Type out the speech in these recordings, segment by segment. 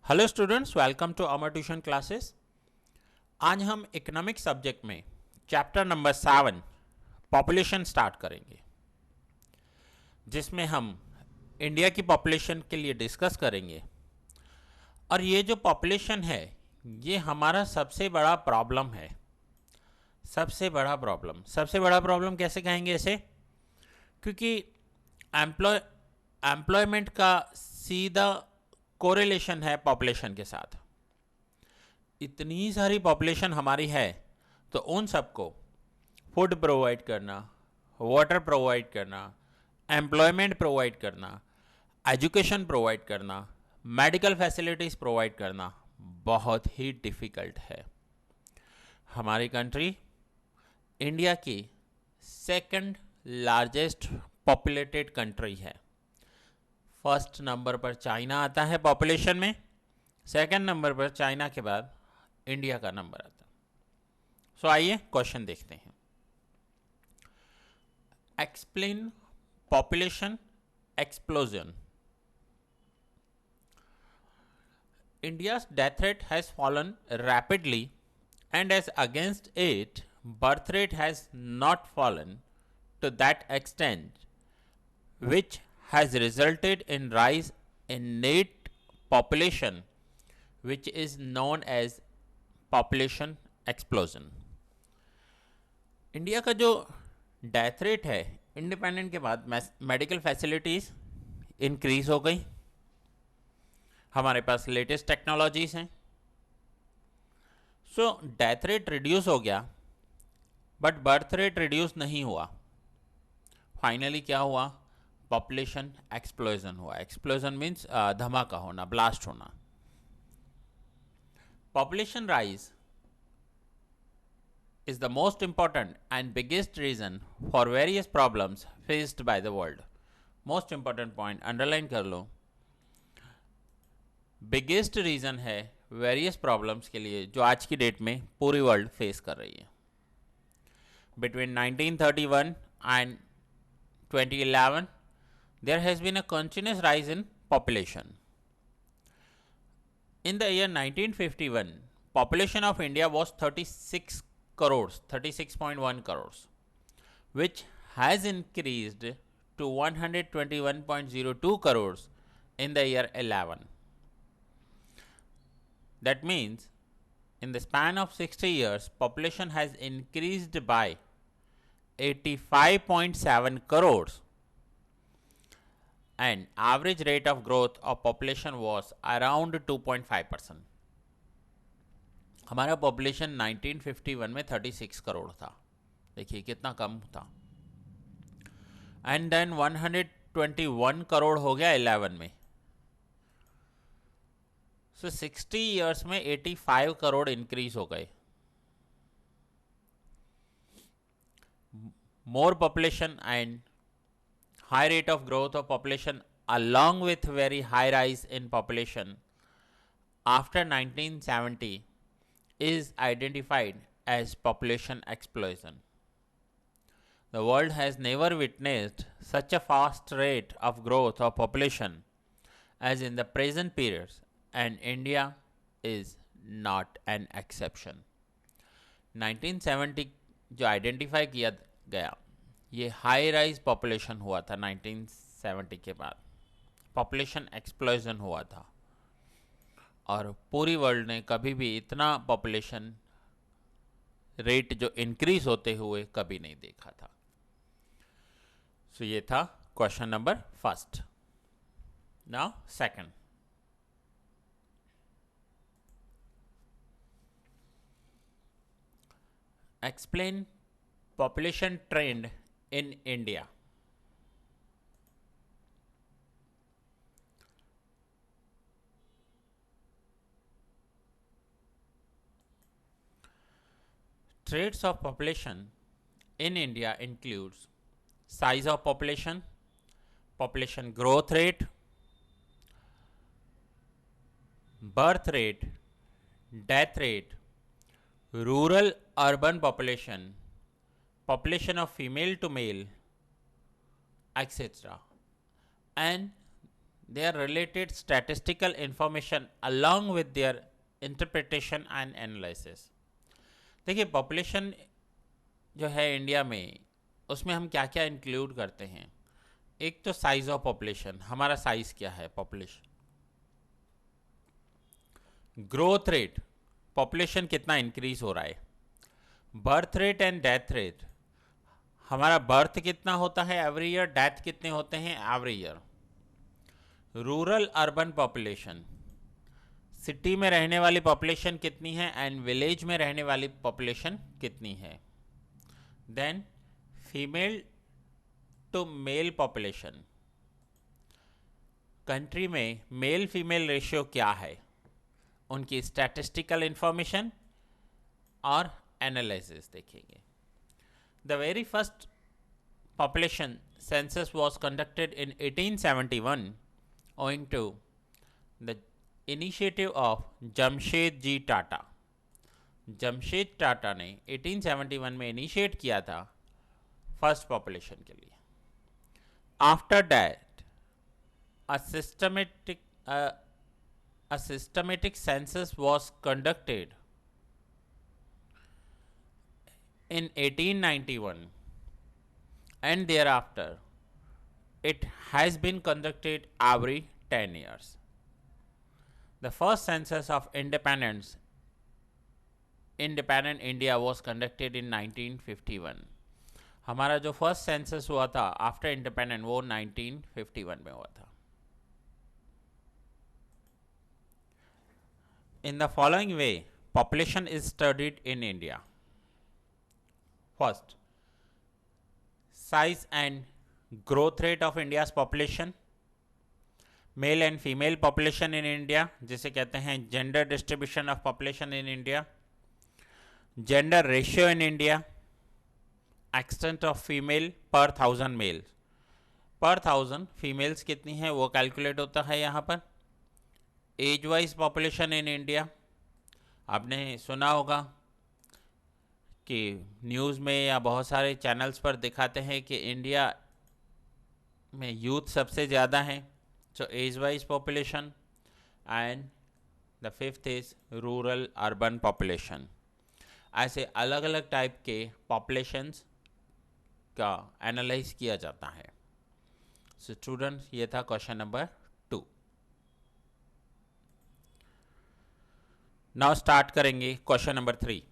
Hello students, welcome to Amar tuition classes. आज हम economic subject में चैप्टर नंबर 7 पॉपुलेशन स्टार्ट करेंगे, जिसमें हम इंडिया की पॉपुलेशन के लिए डिस्कस करेंगे। और ये जो पॉपुलेशन है, ये हमारा सबसे बड़ा प्रॉब्लम है। सबसे बड़ा प्रॉब्लम कैसे कहेंगे इसे? क्योंकि एम्प्लॉयमेंट का सीधा कोरिलेशन है पॉपुलेशन के साथ। इतनी सारी पॉपुलेशन हमारी है, तो उन सबको फूड प्रोवाइड करना, वाटर प्रोवाइड करना, एम्प्लॉयमेंट प्रोवाइड करना, एजुकेशन प्रोवाइड करना, मेडिकल फैसिलिटीज़ प्रोवाइड करना बहुत ही डिफ़िकल्ट है। हमारी कंट्री इंडिया की सेकंड लार्जेस्ट पॉपुलेटेड कंट्री है। फर्स्ट नंबर पर चाइना आता है पॉपुलेशन में, सेकंड नंबर पर चाइना के बाद इंडिया का नंबर आता है। सो आइए क्वेश्चन देखते हैं। Explain population explosion. India's death rate has fallen rapidly, and as against it, birth rate has not fallen to that extent, which has resulted in rise in net population, which is known as population explosion. India का जो death rate है, independent के बाद medical facilities increase हो गई, हमारे पास latest technologies हैं। So death rate reduce हो गया, बट बर्थ रेट रिड्यूस नहीं हुआ। फाइनली क्या हुआ? पॉपुलेशन एक्सप्लोजन हुआ। एक्सप्लोजन मीन्स धमाका होना, ब्लास्ट होना। Population rise is the most important and biggest reason for various problems faced by the world. Most important point underline कर लो। बिगेस्ट रीज़न है वेरियस प्रॉब्लम्स के लिए जो आज की डेट में पूरी वर्ल्ड फेस कर रही है। Between 1931 and 2011, there has been a continuous rise in population. In the year 1951, population of India was 36 crores, 36.1 crores, which has increased to 121.02 crores in the year 11. That means in the span of 60 years, population has increased by 85.7 crores, and average rate of growth of population was around 2.5%. हमारा population 1951 में 36 करोड़ था। देखिए कितना कम था। And then 121 crore हो गया 11 में। सो 60 years में 85 करोड़ इंक्रीज हो गए। More population and high rate of growth of population along with very high rise in population after 1970 is identified as population explosion. The world has never witnessed such a fast rate of growth of population as in the present periods, and India is not an exception. 1970 जो identify किया गया, ये high rise population हुआ था। 1970 के बाद population explosion हुआ था, और पूरी वर्ल्ड ने कभी भी इतना पॉपुलेशन रेट जो इंक्रीज होते हुए कभी नहीं देखा था। सो ये था question number first. Now second, explain population trend in India. Traits of population in India includes size of population, population growth rate, birth rate, death rate, rural urban population, population of female to male, etc. And their related statistical information along with their interpretation and analysis. देखिए population जो है India में, उसमें हम क्या क्या include करते हैं. एक तो साइज ऑफ पॉपुलेशन, हमारा साइज क्या है पॉपुलेशन. ग्रोथ रेट, पॉपुलेशन कितना इंक्रीज हो रहा है. Birth rate and death rate, हमारा बर्थ कितना होता है एवरी ईयर, डेथ कितने होते हैं every year. Rural urban population, city में रहने वाली पॉपुलेशन कितनी है एंड विलेज में रहने वाली पॉपुलेशन कितनी है. Then female to male population, country में मेल फीमेल रेशियो क्या है, उनकी स्टैटिस्टिकल इंफॉर्मेशन और एनालिसिस देखेंगे. The very first population census was conducted in 1871 owing to the initiative of Jamshed ji Tata. Jamshed Tata ने 1871 में इनिशिएट किया था फर्स्ट पॉपुलेशन के लिए. After that a systematic census was conducted in 1891 and thereafter it has been conducted every 10 years. The first census of independent India was conducted in 1951. हमारा जो first census हुआ था आफ्टर इंडिपेंडेंट वो 1951 में हुआ था. In the following way, population is studied in India. First, size and growth rate of India's population, male and female population in India, जिसे कहते हैं gender distribution of population in India, gender ratio in India, extent of female per 1000 males, per 1000 females कितनी है वो calculate होता है यहाँ पर. Age wise population in India, आपने सुना होगा कि न्यूज़ में या बहुत सारे चैनल्स पर दिखाते हैं कि इंडिया में यूथ सबसे ज़्यादा है. So age wise population and the fifth is rural urban population. ऐसे अलग अलग टाइप के पॉपुलेशंस का एनालाइज किया जाता है. सो स्टूडेंट्स, ये था क्वेश्चन नंबर 2. नाउ स्टार्ट करेंगे question number 3.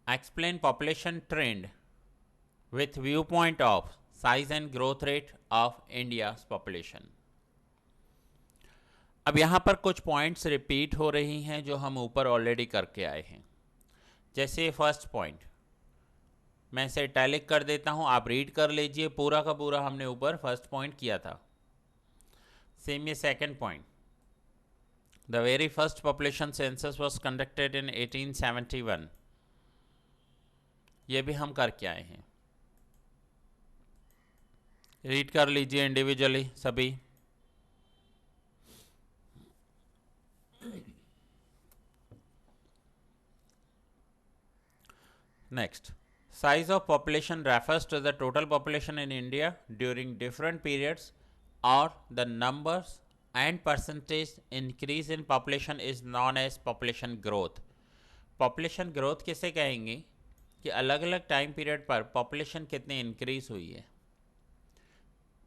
Explain population trend with viewpoint of size and growth rate of India's population. अब यहाँ पर कुछ पॉइंट्स रिपीट हो रही हैं जो हम ऊपर ऑलरेडी करके आए हैं. जैसे फर्स्ट पॉइंट मैं इसे इटैलिक कर देता हूँ, आप रीड कर लीजिए. पूरा का पूरा हमने ऊपर फर्स्ट पॉइंट किया था. सेम ये second point, the very first population census was conducted in 1871, ये भी हम करके आए हैं. रीड कर लीजिए इंडिविजुअली सभी. Next, size of population refers to the total population in India during different periods और the numbers and percentage increase in population is known as population growth. Population growth किसे कहेंगे कि अलग अलग टाइम पीरियड पर population कितनी increase हुई है.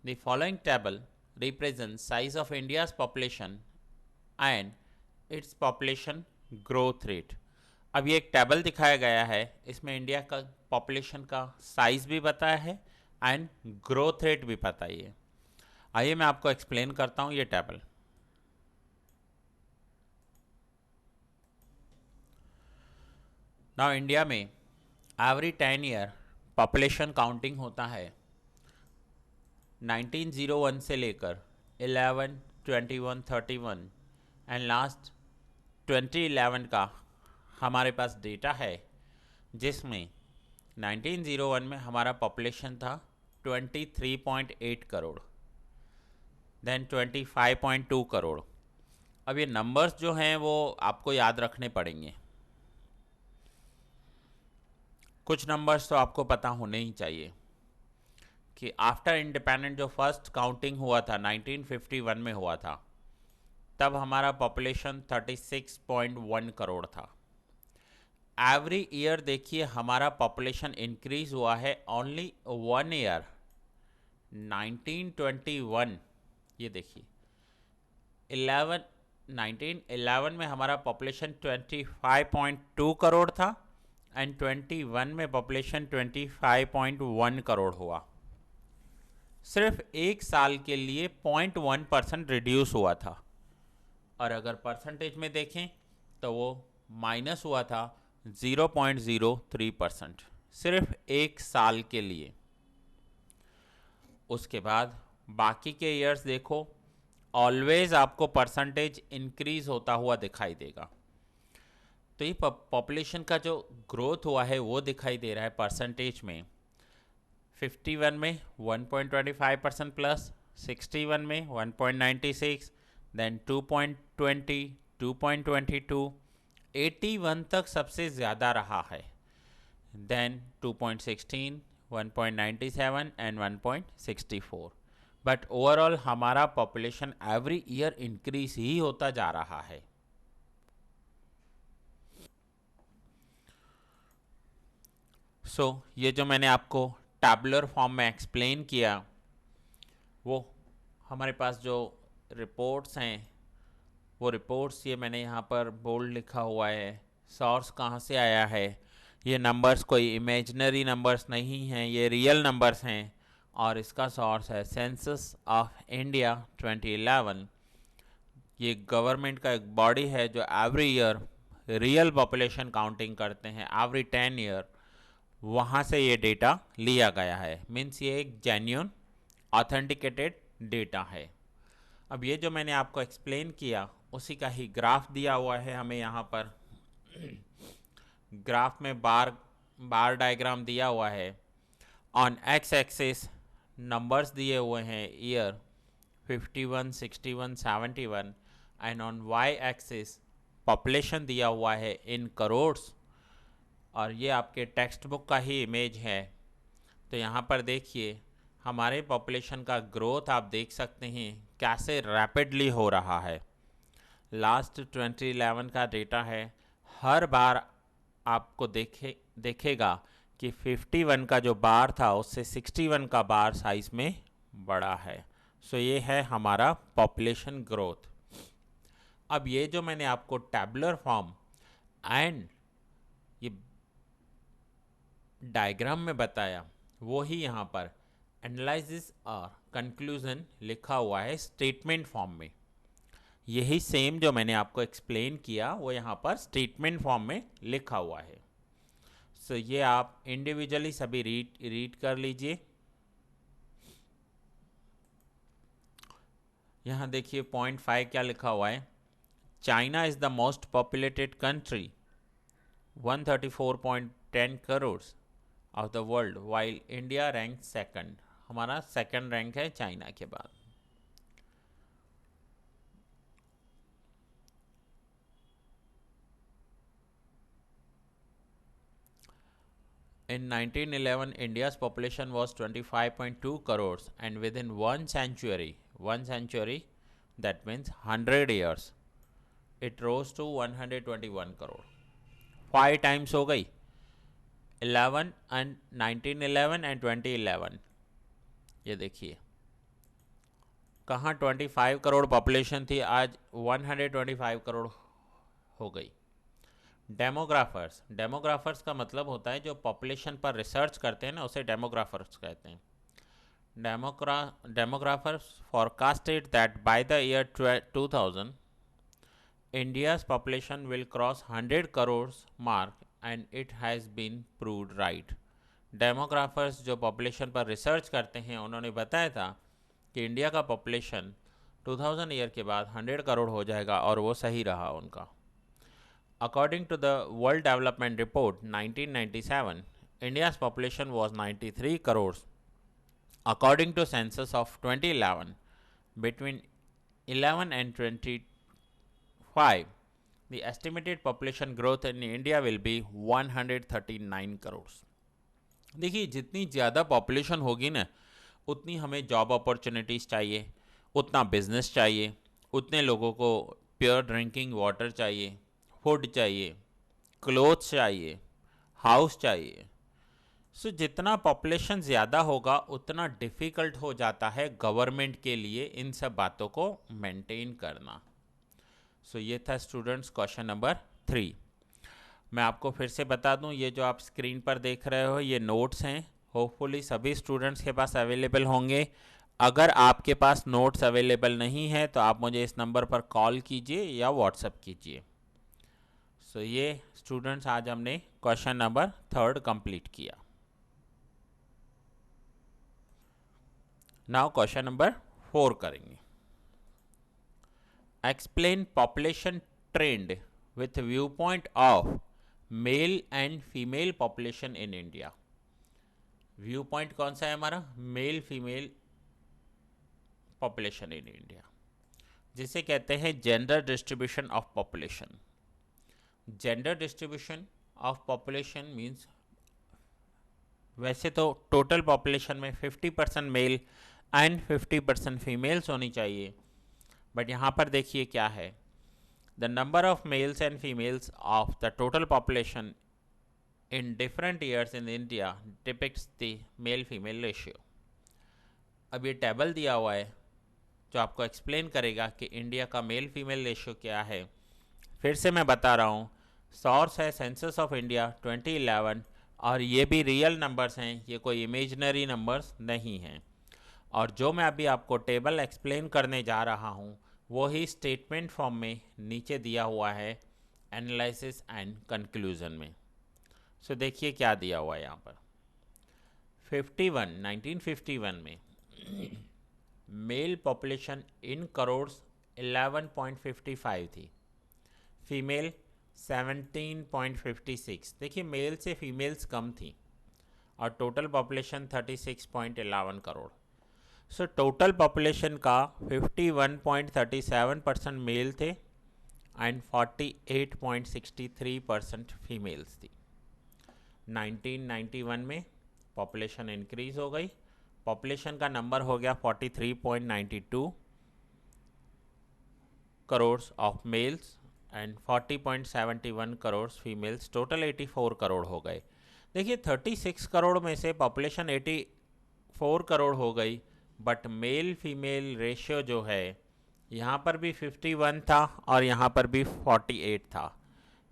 The following table represent size of India's population and its population growth rate. अब ये एक टेबल दिखाया गया है, इसमें इंडिया का पॉपुलेशन का साइज भी बताया है एंड ग्रोथ रेट भी बताई है. आइए मैं आपको एक्सप्लेन करता हूँ ये टेबल. नाउ इंडिया में एवरी 10 ईयर पॉपुलेशन काउंटिंग होता है. 1901 से लेकर 11, 21, 31 एंड लास्ट 2011 का हमारे पास डेटा है, जिसमें 1901 में हमारा पॉपुलेशन था 23.8 करोड़, देन 25.2 करोड़. अब ये नंबर्स जो हैं वो आपको याद रखने पड़ेंगे. कुछ नंबर्स तो आपको पता होने ही चाहिए. कि आफ्टर इंडिपेंडेंट जो फर्स्ट काउंटिंग हुआ था 1951 में हुआ था, तब हमारा पॉपुलेशन 36.1 करोड़ था। एवरी ईयर देखिए हमारा पॉपुलेशन इंक्रीज हुआ है, ओनली 1 ईयर 1921, ये देखिए 1911 में हमारा पॉपुलेशन 25.2 करोड़ था एंड 21 में पॉपुलेशन 25.1 करोड़ हुआ। सिर्फ एक साल के लिए 0.1% रिड्यूस हुआ था, और अगर परसेंटेज में देखें तो वो माइनस हुआ था 0.03%, सिर्फ एक साल के लिए। उसके बाद बाकी के ईयर्स देखो, ऑलवेज आपको परसेंटेज इंक्रीज होता हुआ दिखाई देगा। तो ये पॉपुलेशन का जो ग्रोथ हुआ है वो दिखाई दे रहा है परसेंटेज में। 51 में 1.25% प्लस, 61 में 1.96, देन 2.20, 2.22, 81 तक सबसे ज़्यादा रहा है, देन 2.16, 1.97 एंड 1.64। बट ओवरऑल हमारा पॉपुलेशन एवरी ईयर इंक्रीज ही होता जा रहा है। ये जो मैंने आपको टैबुलर फॉर्म में एक्सप्लेन किया, वो हमारे पास जो रिपोर्ट्स हैं, वो रिपोर्ट्स ये मैंने यहाँ पर बोल्ड लिखा हुआ है। सोर्स कहाँ से आया है, ये नंबर्स कोई इमेजिनरी नंबर्स नहीं हैं, ये रियल नंबर्स हैं, और इसका सोर्स है सेंसस ऑफ इंडिया 2011। ये गवर्नमेंट का एक बॉडी है जो every year real population counting करते हैं, एवरी 10 ईयर। वहाँ से ये डेटा लिया गया है, मीन्स ये एक जेन्युइन ऑथेंटिकेटेड डेटा है। अब ये जो मैंने आपको एक्सप्लेन किया उसी का ही ग्राफ दिया हुआ है हमें यहाँ पर। ग्राफ में बार डायग्राम दिया हुआ है। ऑन एक्स एक्सिस नंबर्स दिए हुए हैं, year 51, 61, 71, and on Y axis population दिया हुआ है इन करोड्स, और ये आपके टेक्स्ट बुक का ही इमेज है। तो यहाँ पर देखिए हमारे पॉपुलेशन का ग्रोथ आप देख सकते हैं कैसे रैपिडली हो रहा है। लास्ट 2011 का डेटा है। हर बार आपको देखेगा कि 51 का जो बार था उससे 61 का बार साइज में बड़ा है। ये है हमारा पॉपुलेशन ग्रोथ। अब ये जो मैंने आपको टैबुलर फॉर्म एंड ये डायग्राम में बताया, वो ही यहाँ पर एनालिसिस और कंक्लूजन लिखा हुआ है स्टेटमेंट फॉर्म में। यही सेम जो मैंने आपको एक्सप्लेन किया वो यहाँ पर स्टेटमेंट फॉर्म में लिखा हुआ है। ये आप इंडिविजुअली सभी रीड कर लीजिए। यहाँ देखिए पॉइंट 5 क्या लिखा हुआ है। China is the most populated country 134.10 crore of the world, while India rank second. हमारा सेकंड रैंक है चाइना के बाद। In 1911, India's population was 25.2 crores, and within one century, that means 100 years, it rose to 121 crore. 5 times हो गई। 1911 and 2011, ये देखिए कहाँ 25 crore population थी, आज 125 करोड़ हो गई। डेमोग्राफर्स का मतलब होता है जो पॉपुलेशन पर रिसर्च करते हैं ना, उसे डेमोग्राफर्स कहते हैं। डेमोग्राफर्स forecasted that by the year 2000 India's population will cross 100 crores mark, and it has been proved right। डेमोग्राफर्स जो पॉपुलेशन पर रिसर्च करते हैं उन्होंने बताया था कि इंडिया का पॉपुलेशन 2000 ईयर के बाद 100 करोड़ हो जाएगा, और वो सही रहा उनका। According to the World Development Report 1997, India's population was 93 crores. According to census of 2011, between 11 and 25, the estimated population growth in India will be 139 crores। देखिए जितनी ज़्यादा पॉपुलेशन होगी ना, उतनी हमें जॉब अपॉर्चुनिटीज़ चाहिए, उतना बिजनेस चाहिए, उतने लोगों को प्योर ड्रिंकिंग वाटर चाहिए, फूड चाहिए, क्लोथ्स चाहिए, हाउस चाहिए। सो जितना पॉपुलेशन ज़्यादा होगा उतना डिफ़िकल्ट हो जाता है गवर्नमेंट के लिए इन सब बातों को मेंटेन करना। सो ये था स्टूडेंट्स क्वेश्चन नंबर 3। मैं आपको फिर से बता दूं, ये जो आप स्क्रीन पर देख रहे हो ये नोट्स हैं, होपफुली सभी स्टूडेंट्स के पास अवेलेबल होंगे। अगर आपके पास नोट्स अवेलेबल नहीं है तो आप मुझे इस नंबर पर कॉल कीजिए या व्हाट्सएप कीजिए। सो ये स्टूडेंट्स आज हमने क्वेश्चन नंबर 3 कंप्लीट किया। नाउ क्वेश्चन नंबर 4 करेंगे। Explain population trend with Vue point of male and female population in India. View point कौन सा है हमारा? Male female population in India, जिसे कहते हैं gender distribution of population. Gender distribution of population means, वैसे तो टोटल पॉपुलेशन में 50% मेल एंड 50% फीमेल्स होनी चाहिए, बट यहाँ पर देखिए क्या है, the number of males and females of the total population in different years in India depicts the male female ratio। अब ये टेबल दिया हुआ है जो आपको एक्सप्लेन करेगा कि इंडिया का मेल फीमेल रेशियो क्या है। फिर से मैं बता रहा हूँ, सोर्स है सेंसस ऑफ इंडिया 2011, और ये भी रियल नंबर्स हैं, ये कोई इमेजनरी नंबर्स नहीं हैं। और जो मैं अभी आपको टेबल एक्सप्लेन करने जा रहा हूँ वो ही स्टेटमेंट फॉर्म में नीचे दिया हुआ है एनालिसिस एंड कंक्लूजन में। सो देखिए क्या दिया हुआ है यहाँ पर। 1951 में मेल पॉपुलेशन इन करोड्स 11.55 थी, फीमेल 17.56। देखिए मेल से फीमेल्स कम थी, और total population 36.11 crore. So total population का 51.37% मेल थे एंड 48.63% फीमेल्स थी। 1991 में पॉपुलेशन इंक्रीज हो गई, पॉपुलेशन का नंबर हो गया 43.92 crore of males and 40.71 crore females, total 84 crore हो गए। देखिए 36 करोड़ में से पॉपुलेशन 84 करोड़ हो गई, बट मेल फीमेल रेशियो जो है यहाँ पर भी 51 था और यहाँ पर भी 48 था,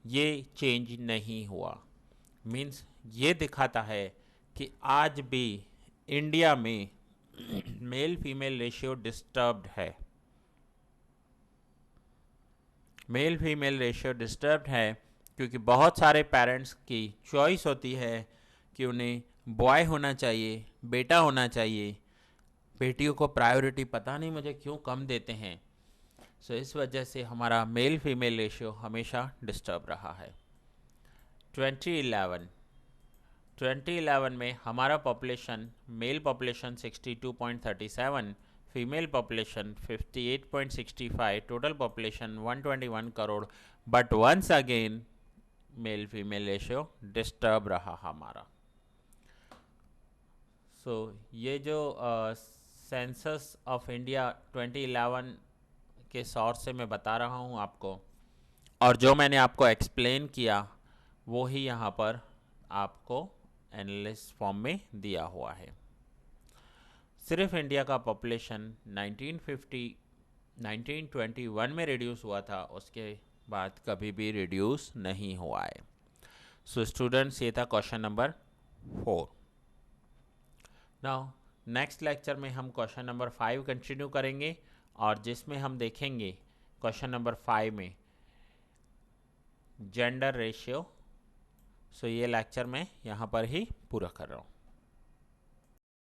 ये चेंज नहीं हुआ। मीन्स ये दिखाता है कि आज भी इंडिया में मेल फीमेल रेशियो डिस्टर्ब्ड है। मेल फीमेल रेशियो डिस्टर्ब्ड है क्योंकि बहुत सारे पेरेंट्स की चॉइस होती है कि उन्हें बॉय होना चाहिए, बेटा होना चाहिए, बेटियों को प्रायोरिटी पता नहीं मुझे क्यों कम देते हैं। सो इस वजह से हमारा मेल फीमेल रेशियो हमेशा डिस्टर्ब रहा है। 2011 में हमारा population, male population 62.37, female population 58.65, total population 121 crore, but once again male female ratio disturb रहा हमारा। सो ये जो सेंसस ऑफ इंडिया 2011 के सोर्स से मैं बता रहा हूँ आपको, और जो मैंने आपको एक्सप्लेन किया वो ही यहाँ पर आपको एनालिसिस फॉर्म में दिया हुआ है। सिर्फ इंडिया का पॉपुलेशन 1921 में रिड्यूस हुआ था, उसके बाद कभी भी रिड्यूस नहीं हुआ है। सो स्टूडेंट्स, ये था question number 4। Now next lecture में हम क्वेश्चन नंबर 5 कंटिन्यू करेंगे, और जिसमें हम देखेंगे क्वेश्चन नंबर 5 में जेंडर रेशियो। सो ये लेक्चर मैं यहाँ पर ही पूरा कर रहा हूँ।